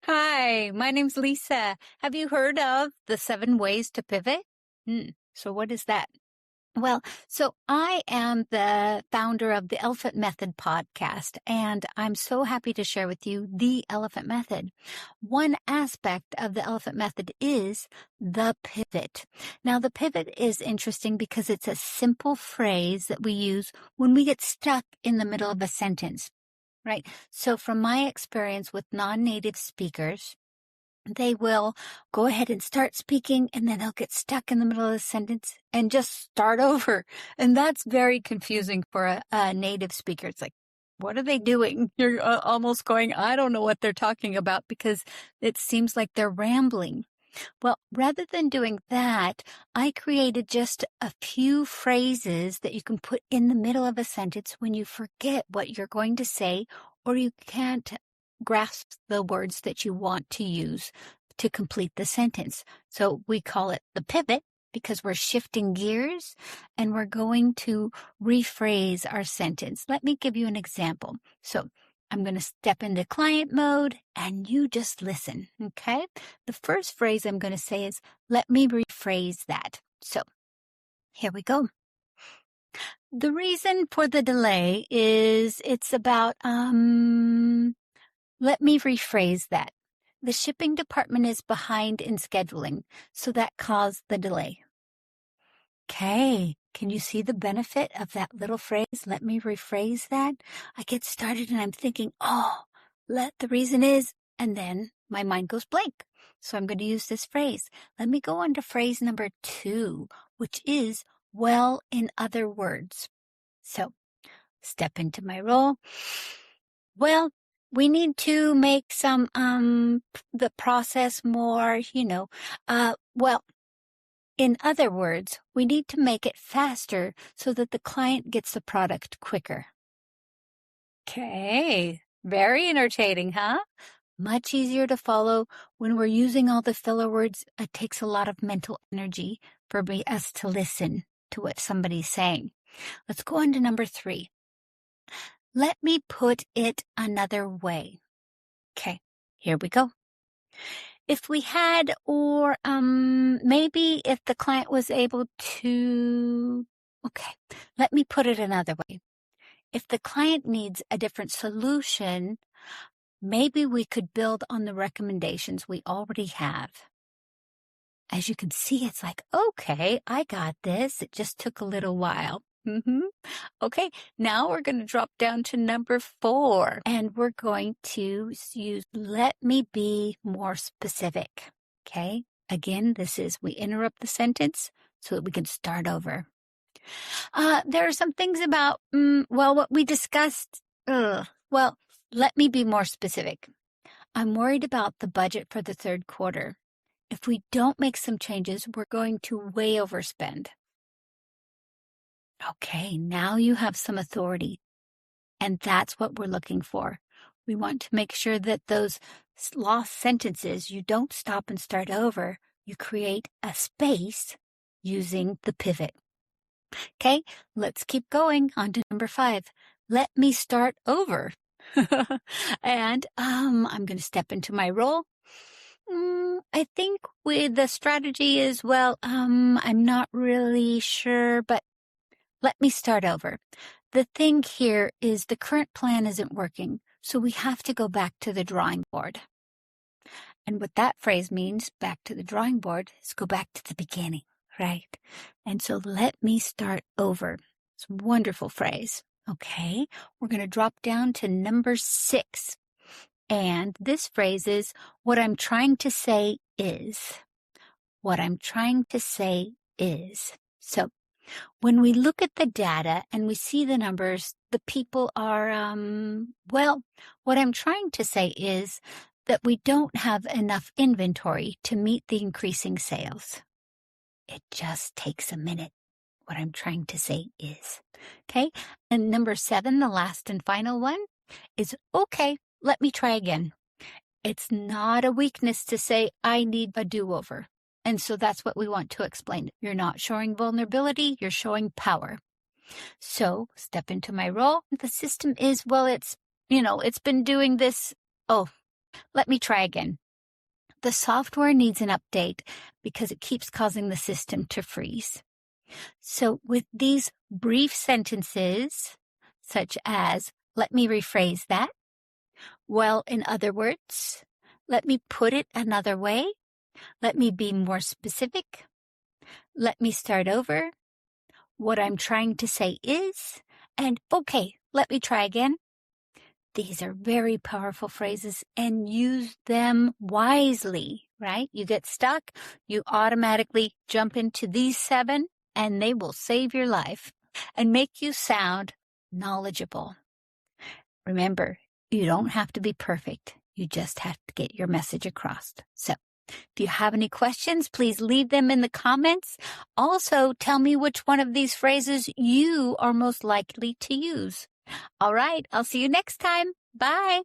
Hi, my name's Lisa. Have you heard of the 7 ways to pivot? So what is that? So I am the founder of the Elephant Method podcast, and I'm so happy to share with you the Elephant Method. One aspect of the Elephant Method is the pivot. Now, the pivot is interesting because it's a simple phrase that we use when we get stuck in the middle of a sentence. Right. So from my experience with non-native speakers, they will go ahead and start speaking and then they'll get stuck in the middle of the sentence and just start over. And that's very confusing for a native speaker. It's like, what are they doing? You're almost going, I don't know what they're talking about because it seems like they're rambling. Well, rather than doing that, I created just a few phrases that you can put in the middle of a sentence when you forget what you're going to say or you can't grasp the words that you want to use to complete the sentence. So we call it the pivot because we're shifting gears and we're going to rephrase our sentence. Let me give you an example. So I'm going to step into client mode and you just listen, okay? The first phrase I'm going to say is, let me rephrase that. So here we go. The reason for the delay is it's about, let me rephrase that. The shipping department is behind in scheduling, so that caused the delay. Okay, can you see the benefit of that little phrase? Let me rephrase that. I get started and I'm thinking, the reason is, and then my mind goes blank. So I'm going to use this phrase. Let me go on to phrase number 2, which is, well, in other words. So step into my role. Well, we need to make some, the process more, in other words, we need to make it faster so that the client gets the product quicker. Okay, very entertaining, huh? Much easier to follow when we're using all the filler words. It takes a lot of mental energy for us to listen to what somebody's saying. Let's go on to number 3. Let me put it another way. Okay, here we go. If we had, or maybe if the client was able to, okay, let me put it another way. If the client needs a different solution, maybe we could build on the recommendations we already have. As you can see, it's like, okay, I got this. It just took a little while. Okay, now we're going to drop down to number 4, and we're going to use let me be more specific. Okay, again, this is we interrupt the sentence so that we can start over. There are some things about, what we discussed. Let me be more specific. I'm worried about the budget for the 3rd quarter. If we don't make some changes, we're going to way overspend. Okay, now you have some authority, and that's what we're looking for. We want to make sure that those lost sentences, you don't stop and start over. You create a space using the pivot. Okay, let's keep going on to number 5. Let me start over. And I'm going to step into my role. I think with the strategy is, I'm not really sure, but let me start over. The thing here is the current plan isn't working, so we have to go back to the drawing board. And what that phrase means, back to the drawing board, is go back to the beginning, right? And so let me start over. It's a wonderful phrase. Okay, we're going to drop down to number 6. And this phrase is, what I'm trying to say is. What I'm trying to say is. So when we look at the data and we see the numbers, the people are, what I'm trying to say is that we don't have enough inventory to meet the increasing sales. It just takes a minute. What I'm trying to say is. Okay. And number 7, the last and final one is, okay, let me try again. It's not a weakness to say, I need a do-over. And so that's what we want to explain. You're not showing vulnerability, you're showing power. So step into my role. The system is, it's been doing this. let me try again. The software needs an update because it keeps causing the system to freeze. So with these brief sentences, such as, let me rephrase that. Well, in other words, let me put it another way. Let me be more specific. Let me start over. What I'm trying to say is, and okay, let me try again. These are very powerful phrases and use them wisely, right? You get stuck, you automatically jump into these 7 and they will save your life and make you sound knowledgeable. Remember, you don't have to be perfect. You just have to get your message across. So if you have any questions, please leave them in the comments. Also, tell me which one of these phrases you are most likely to use. All right, I'll see you next time. Bye.